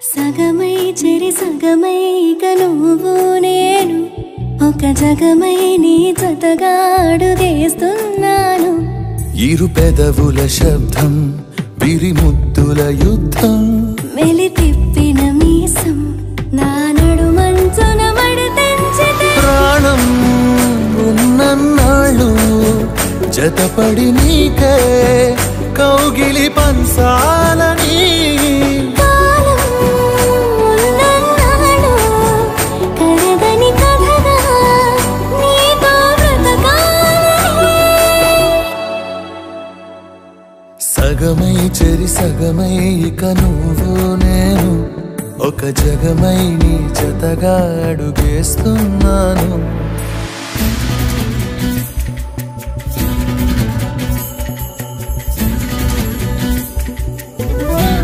సగమై చెరి సగమై ఇక నువ్వు నేను ఒక జగమై నీ జతగా అడుగేస్తున్నాను. ఇరు పెదవుల శబ్దం విరి ముద్దుల యుద్ధం మెలి తిప్పిన మీసం నా నడుమంచున మడతెంచితే ప్రాణం ఉన్నన్నాళ్ళు జతపడి నీకే కౌగిలి పంచాలని సగమై చెరి సగమై ఇక నువ్వు నేను ఒక జగమై నీ జతగా అడుగేస్తున్నాను.